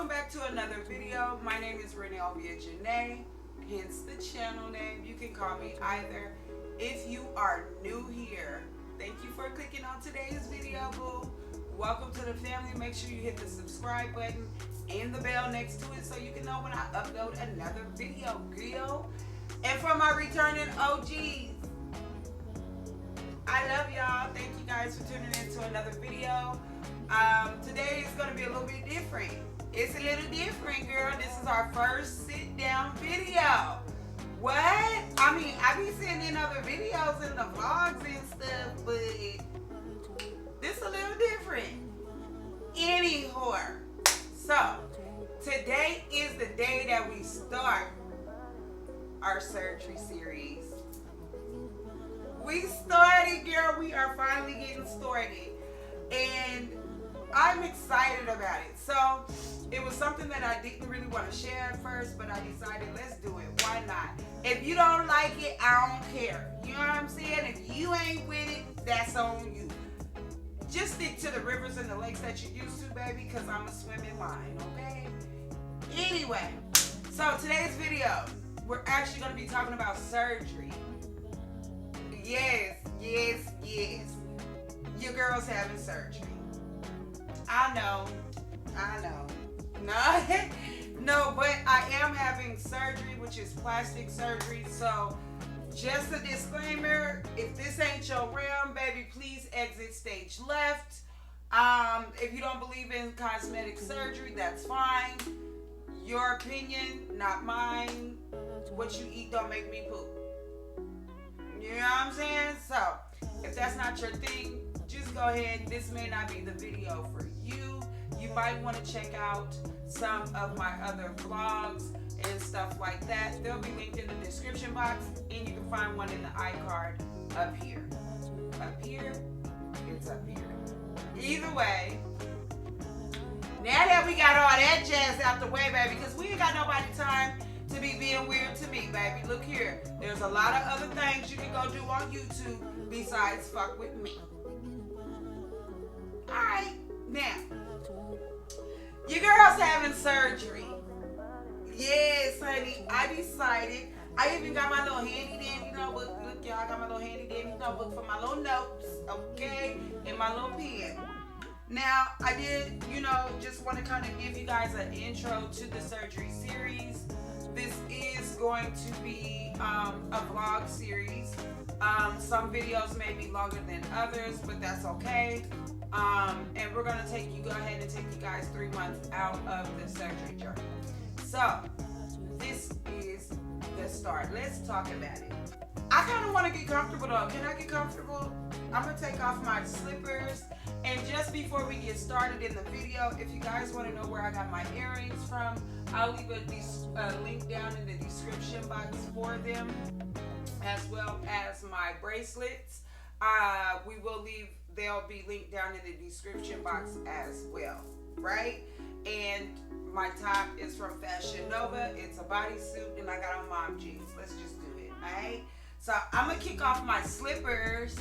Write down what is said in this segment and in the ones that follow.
welcome back to another video. My name is Ranelvia Janae, hence the channel name. You can call me either. If you are new here, thank you for clicking on today's video, boo. Welcome to the family. Make sure you hit the subscribe button and the bell next to it so you can know when I upload another video, girl. And for my returning OGs, I love y'all. Thank you guys for tuning in to another video. Today is going to be a little bit different. It's a little different, girl. This is our first sit down video. What? I mean, I be seeing in other videos and the vlogs and stuff, but this is a little different. Anyhow, so today is the day that we start our surgery series. We started, girl. We are finally getting started. And I'm excited about it. So it was something that I didn't really want to share at first, but I decided let's do it. Why not? If you don't like it, I don't care. You know what I'm saying? If you ain't with it, that's on you. Just stick to the rivers and the lakes that you used to, baby, because I'm a swimming line, okay? Anyway, so today's video, we're actually going to be talking about surgery. Yes. Your girl's having surgery. I know. No, but I am having surgery, which is plastic surgery. So just a disclaimer, if this ain't your realm, baby, please exit stage left. If you don't believe in cosmetic surgery, that's fine. Your opinion, not mine. What you eat don't make me poop. You know what I'm saying? So if that's not your thing, just go ahead. This may not be the video for you. You might want to check out some of my other vlogs and stuff like that. They'll be linked in the description box, and you can find one in the iCard up here. Up here? It's up here. Either way, now that we got all that jazz out the way, baby, because we ain't got nobody time to be being weird to me, baby. Look here. There's a lot of other things you can go do on YouTube besides fuck with me. Alright, now, your girl's having surgery. Yes, honey, I decided. I even got my little handy dandy notebook. Look, y'all, I got my little handy dandy notebook for my little notes, okay, and my little pen. Now, I did, just want to kind of give you guys an intro to the surgery series. This is going to be a vlog series. Some videos may be longer than others, but that's okay. And we're going to go ahead and take you guys 3 months out of the surgery journey. So, this is the start. Let's talk about it. I kind of want to get comfortable though. Can I get comfortable? I'm going to take off my slippers. And just before we get started in the video, if you guys want to know where I got my earrings from, I'll leave a link down in the description box for them, as well as my bracelets. They'll be linked down in the description box as well, right? And my top is from Fashion Nova. It's a bodysuit, and I got on mom jeans. Let's just do it, all right? So I'm gonna kick off my slippers,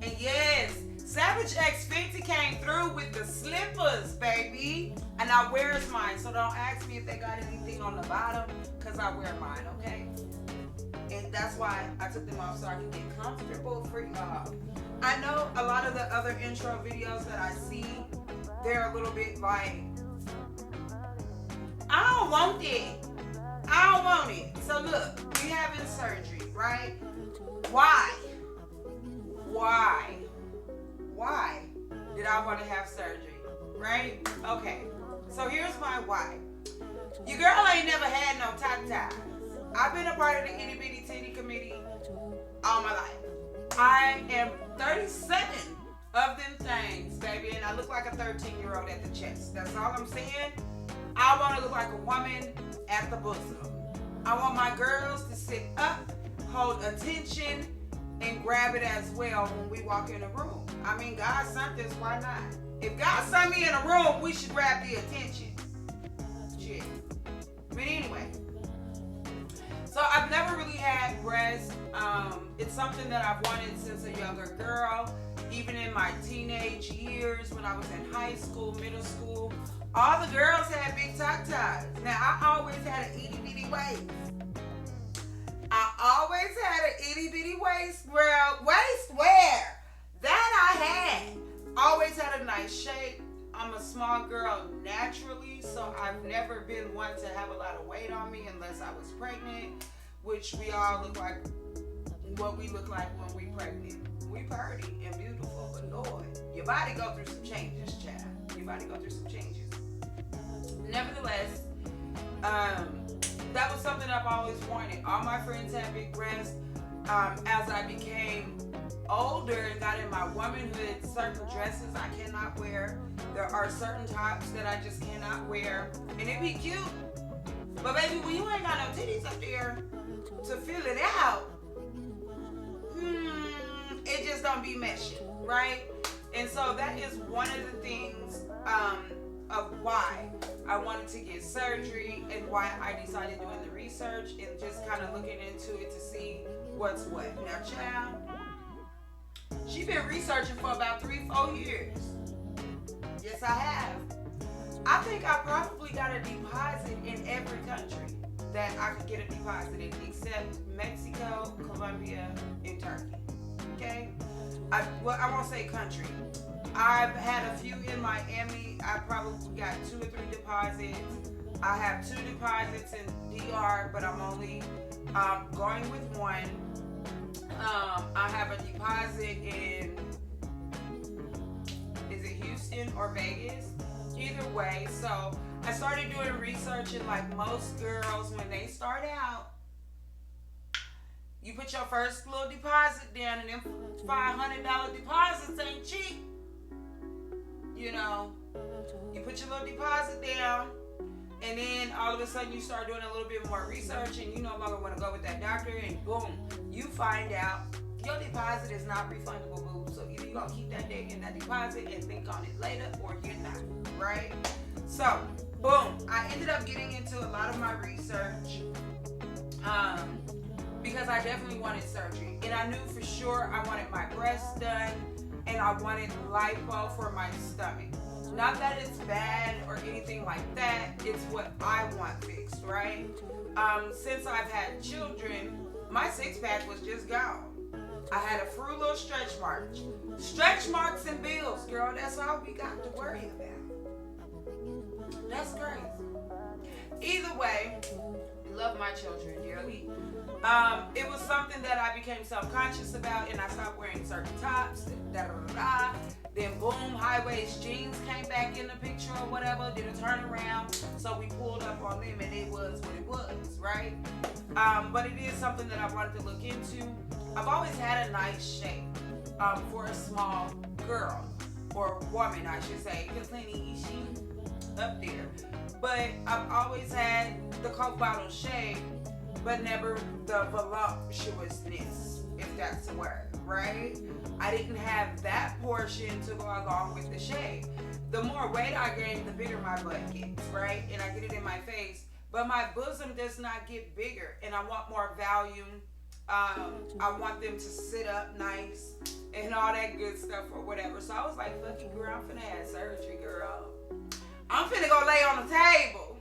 and yes, Savage X Fenty came through with the slippers, baby. And I wears mine, so don't ask me if they got anything on the bottom, because I wear mine, okay? And that's why I took them off so I can get comfortable for y'all. I know a lot of the other intro videos that I see, they're a little bit like, I don't want it. So look, we having surgery, right? Why did I want to have surgery, right? Okay, so here's my why. Your girl ain't never had no tatas. I've been a part of the itty bitty titty committee all my life. I am 37 of them things, baby, and I look like a 13-year-old at the chest. That's all I'm saying. I want to look like a woman at the bosom. I want my girls to sit up, hold attention, and grab it as well when we walk in a room. I mean, God sent this, why not? If God sent me in a room, we should grab the attention. Shit. But anyway, so I've never really had breasts. It's something that I've wanted since a younger girl. Even in my teenage years, when I was in high school, middle school, all the girls had big tuck ties. Now, I always had an itty bitty waist. I always had an itty bitty waist, girl. Waist where? That I had. Always had a nice shape. I'm a small girl naturally, so I've never been one to have a lot of weight on me unless I was pregnant, which we all look like what we look like when we pregnant. We pretty and beautiful, but Lord, your body go through some changes, child. Your body go through some changes. Nevertheless, that was something I've always wanted. All my friends had big breasts. As I became older and got in my womanhood, certain dresses I cannot wear. There are certain tops that I just cannot wear. And it be cute. But baby, when you ain't got no titties up there to fill it out, it just don't be meshing, right? And so that is one of the things of why I wanted to get surgery and why I decided doing the research and just kind of looking into it to see what's what. Now, child, she been researching for about 3-4 years. Yes, I have. I think I probably got a deposit in every country that I could get a deposit in, except Mexico, Colombia, and Turkey. Okay? I won't say country. I've had a few in Miami. I probably got 2 or 3 deposits. I have 2 deposits in DR, but I'm only going with one. I have a deposit in, is it Houston or Vegas? Either way. So I started doing research, and like most girls, when they start out, you put your first little deposit down, and them $500 deposits ain't cheap. You know, you put your little deposit down, and then all of a sudden you start doing a little bit more research, and you no longer want to go with that doctor, and boom, you find out your deposit is not refundable, boo. So either you're going to keep that day in that deposit and think on it later, or you're not, right? So, boom, I ended up getting into a lot of my research because I definitely wanted surgery. And I knew for sure I wanted my breasts done, and I wanted lipo for my stomach. Not that it's bad or anything like that, it's what I want fixed, right? Since I've had children, my 6-pack was just gone. I had a few little stretch marks. Stretch marks and bills, girl, that's all we got to worry about. That's crazy. Either way, I love my children dearly. It was something that I became self-conscious about, and I stopped wearing certain tops, Then boom, high-waist jeans came back in the picture or whatever, did a turnaround, so we pulled up on them, and it was what it was, right? But it is something that I wanted to look into. I've always had a nice shape for a small girl, or woman, I should say, because honey, she up there. But I've always had the Coke bottle shape, but never the voluptuousness, if that's the word, right? I didn't have that portion to go along with the shape. The more weight I gain, the bigger my butt gets, right? And I get it in my face, but my bosom does not get bigger, and I want more volume. I want them to sit up nice and all that good stuff or whatever. So I was like, fuck it, girl, I'm finna have surgery, girl. I'm finna go lay on the table.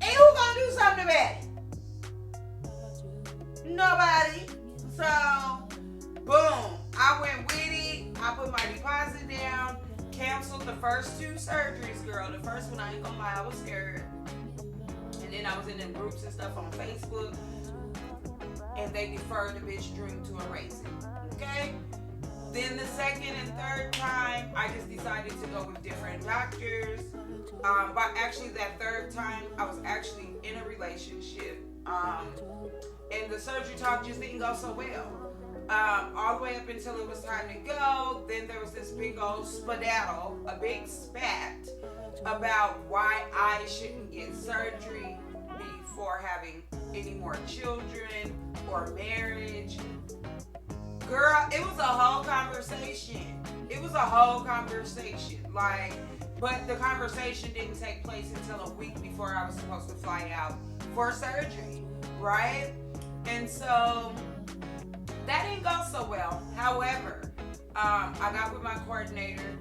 And who gonna do something about it? Nobody. So, boom, I went with it. I put my deposit down, canceled the first 2 surgeries, girl. The first one, I ain't gonna lie, I was scared. And then I was in them groups and stuff on Facebook, and they deferred the bitch dream to erase it. Okay? Then the second and third time, I just decided to go with different doctors. But actually that third time, I was actually in a relationship. And the surgery talk just didn't go so well. All the way up until it was time to go. Then there was this big old skedaddle, a big spat about why I shouldn't get surgery before having any more children or marriage. Girl, it was a whole conversation. It was a whole conversation. Like, but the conversation didn't take place until a week before I was supposed to fly out for surgery, right? And so that didn't go so well. However, I got with my coordinator.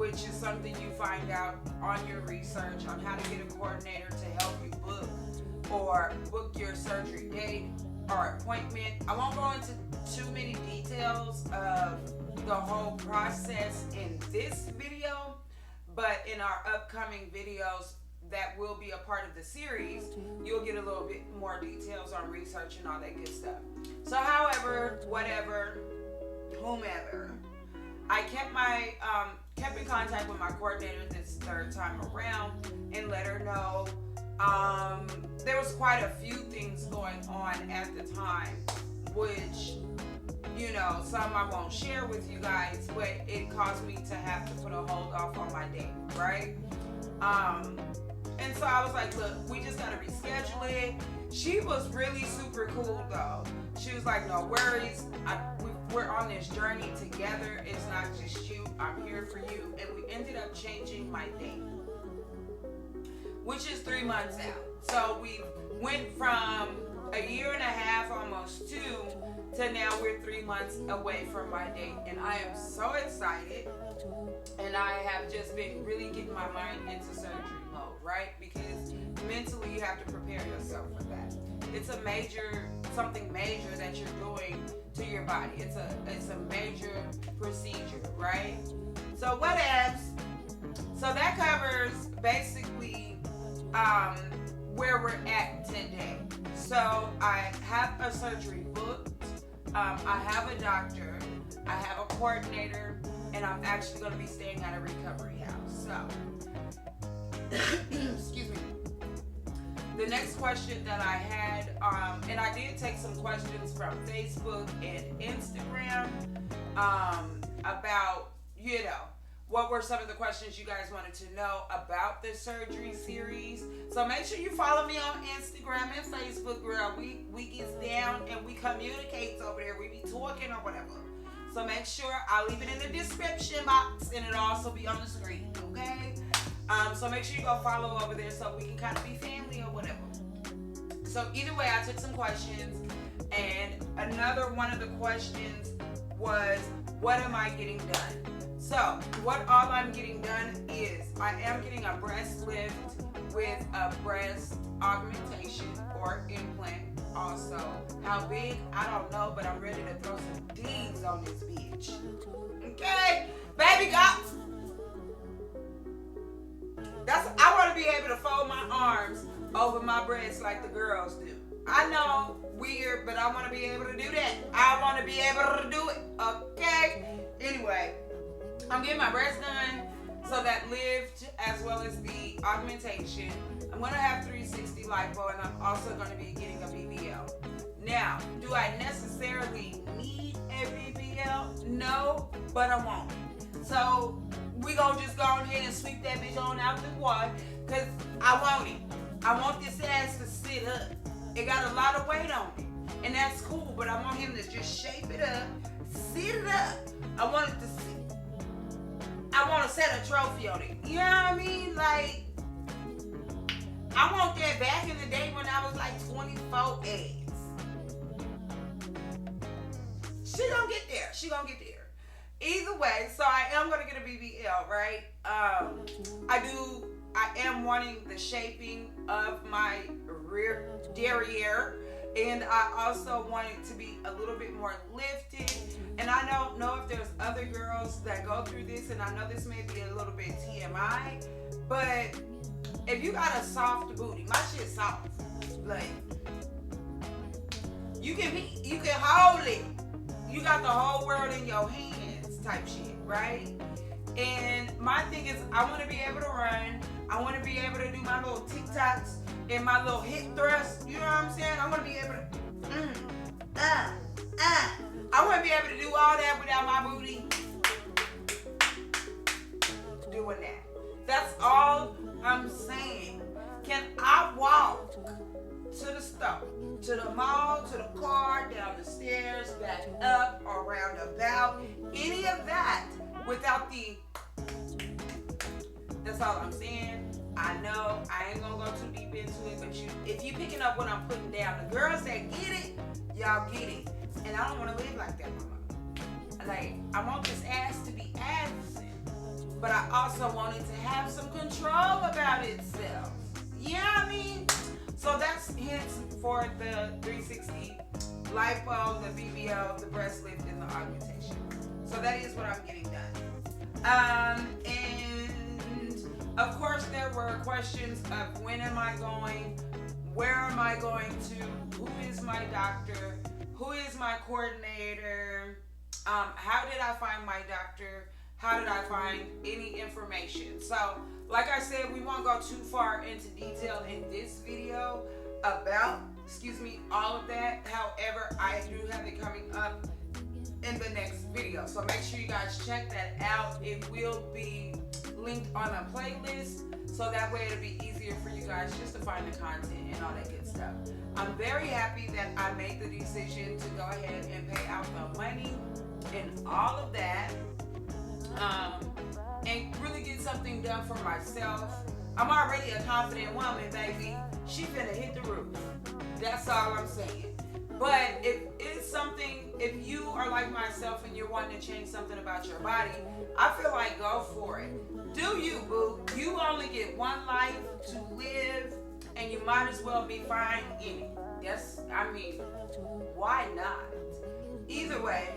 which is something you find out on your research on how to get a coordinator to help you book your surgery date or appointment. I won't go into too many details of the whole process in this video, but in our upcoming videos that will be a part of the series, you'll get a little bit more details on research and all that good stuff. So however, whatever, whomever, I kept in contact with my coordinator this third time around and let her know there was quite a few things going on at the time, which, you know, some I won't share with you guys, but it caused me to have to put a hold off on my date, right? And so I was like, look, we just gotta reschedule it. She was really super cool though. She was like, no worries, we're on this journey together. It's not just you, I'm here for you. And we ended up changing my date, which is 3 months out. So we went from a year and a half, almost 2, to now we're 3 months away from my date. And I am so excited. And I have just been really getting my mind into surgery mode, right? Because mentally you have to prepare yourself for that. It's something major that you're doing to your body. It's a major procedure, right? So what else? So that covers basically where we're at today. So I have a surgery booked. I have a doctor. I have a coordinator. And I'm actually going to be staying at a recovery house. So, excuse me. The next question that I had, and I did take some questions from Facebook and Instagram about, you know, what were some of the questions you guys wanted to know about the surgery series. So make sure you follow me on Instagram and Facebook, girl. We get down and we communicate over there. We be talking or whatever. So make sure I'll leave it in the description box and it'll also be on the screen, okay? So make sure you go follow over there so we can kind of be family or whatever. So either way, I took some questions, and another one of the questions was, what am I getting done? So what all I'm getting done is I am getting a breast lift with a breast augmentation or implant. Also, how big, I don't know, but I'm ready to throw some D's on this bitch. Okay, baby goats. I want to be able to fold my arms over my breasts like the girls do. I know, weird, but I want to be able to do that. I want to be able to do it. Okay. Anyway, I'm getting my breasts done. So that lift as well as the augmentation. I'm going to have 360 lipo, and I'm also going to be getting a BBL. Now, do I necessarily need a BBL? No, but I won't. So we going to just go ahead and sweep that bitch on out the water because I want it. I want this ass to sit up. It got a lot of weight on it, and that's cool, but I want him to just shape it up, sit it up. I want it to sit. I want to set a trophy on it. You know what I mean? Like, I want that back in the day when I was like 24 eggs. She gonna get there. She gonna get there. Either way, so I am gonna get a BBL, right? I am wanting the shaping of my rear derriere, and I also want it to be a little bit more lifted. And I don't know if there's other girls that go through this, and I know this may be a little bit TMI, but if you got a soft booty, my shit's soft. Like, you can hold it. You got the whole world in your hands type shit, right? And my thing is, I want to be able to run. I want to be able to do my little TikToks and my little hip thrusts. You know what I'm saying? I want to be able to, I want to be able to do all that without my booty doing that. That's all I'm saying. Can I walk to the store, to the mall, to the car, down the stairs, back up, or roundabout, any of that without the, that's all I'm saying. I know I ain't gonna go too deep into it, but if you picking up what I'm putting down, the girls that get it, y'all get it. And I don't want to live like that, mama. Like, I want this ass to be assing. but I also want it to have some control about itself. Yeah, I mean, so that's hence for the 360 lipo, the BBL, the breast lift, and the augmentation. So that is what I'm getting done. And of course, there were questions of when am I going, where am I going to, who is my doctor, who is my coordinator, how did I find my doctor, how did I find any information. So like I said, we won't go too far into detail in this video about, all of that. However, I do have it coming up in the next video. So make sure you guys check that out. It will be linked on a playlist, so that way it'll be easier for you guys just to find the content and all that good stuff. I'm very happy that I made the decision to go ahead and pay out the money and all of that, and really get something done for myself. I'm already a confident woman, baby. She finna hit the roof. That's all I'm saying. But if it's something, if you are like myself and you're wanting to change something about your body, I feel like go for it. Do you, boo? You only get one life to live, and you might as well be fine in it. Yes, I mean, why not? Either way,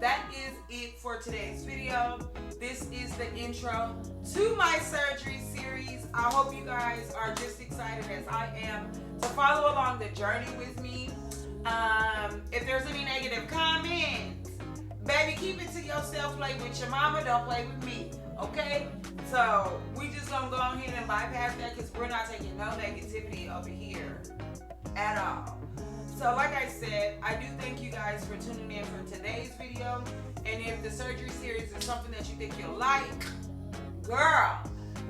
that is it for today's video. This is the intro to my surgery series. I hope you guys are just excited as I am to follow along the journey with me. If there's any negative comments, baby, keep it to yourself. Play with your mama, don't play with me, okay? So we just gonna go ahead and bypass that, because we're not taking no negativity over here at all. So like I said, I do thank you guys for tuning in for today's video. And if the surgery series is something that you think you'll like, girl,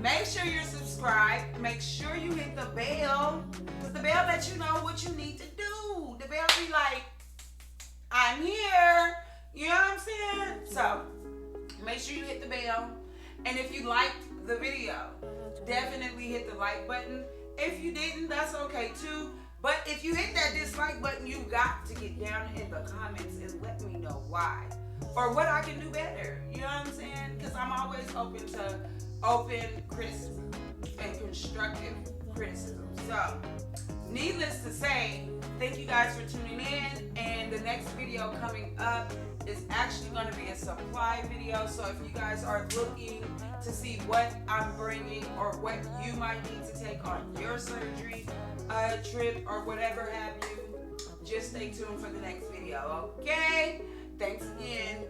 make sure you're subscribed. Make sure you hit the bell, because the bell lets you know what you need to do. The bell be like, I'm here. You know what I'm saying? So make sure you hit the bell. And if you liked the video, definitely hit the like button. If you didn't, that's okay too. But if you hit that dislike button, you got to get down in the comments and let me know why, or what I can do better. You know what I'm saying? Because I'm always open to open criticism and constructive criticism. So, needless to say, thank you guys for tuning in. And the next video coming up is actually going to be a supply video. So if you guys are looking to see what I'm bringing or what you might need to take on your surgery trip or whatever have you, just stay tuned for the next video, okay? Thanks again.